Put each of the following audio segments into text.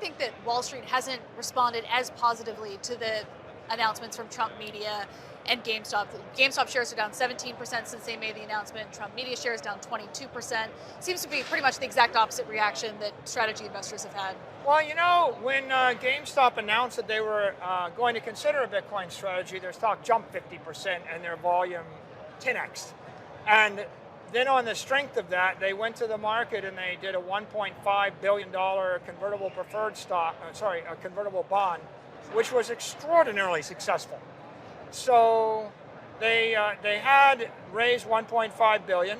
think that Wall Street hasn't responded as positively to the announcements from Trump Media and GameStop? GameStop shares are down 17% since they made the announcement. Trump Media shares down 22%. Seems to be pretty much the exact opposite reaction that strategy investors have had. Well, you know, when GameStop announced that they were going to consider a Bitcoin strategy, their stock jumped 50% and their volume 10x. And then on the strength of that, they went to the market and they did a $1.5 billion convertible a convertible bond, which was extraordinarily successful. So they had raised 1.5 billion.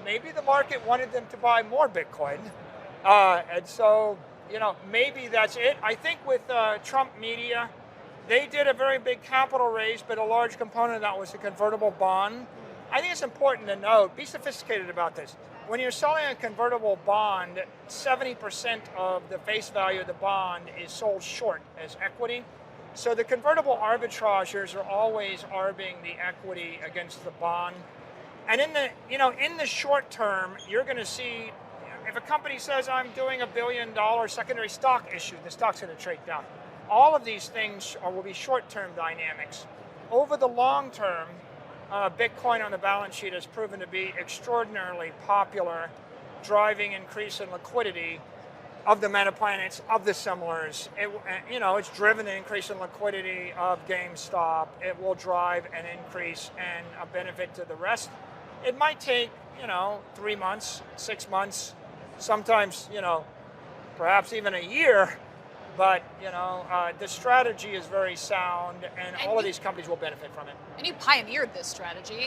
Maybe the market wanted them to buy more Bitcoin, and so maybe that's it. I think with Trump Media, they did a very big capital raise, but a large component of that was a convertible bond. I think it's important to note, be sophisticated about this. When you're selling a convertible bond, 70% of the face value of the bond is sold short as equity. So the convertible arbitrageurs are always arbing the equity against the bond. And in the short term, you're going to see, if a company says I'm doing $1 billion secondary stock issue, the stock's going to trade down. All of these things will be short-term dynamics. Over the long term, Bitcoin on the balance sheet has proven to be extraordinarily popular, driving increase in liquidity of the metaplanets, of the similars. It's driven the increase in liquidity of GameStop. It will drive an increase and a benefit to the rest. It might take, 3 months, 6 months, sometimes, perhaps even a year. But, the strategy is very sound, and all of these companies will benefit from it. And you pioneered this strategy.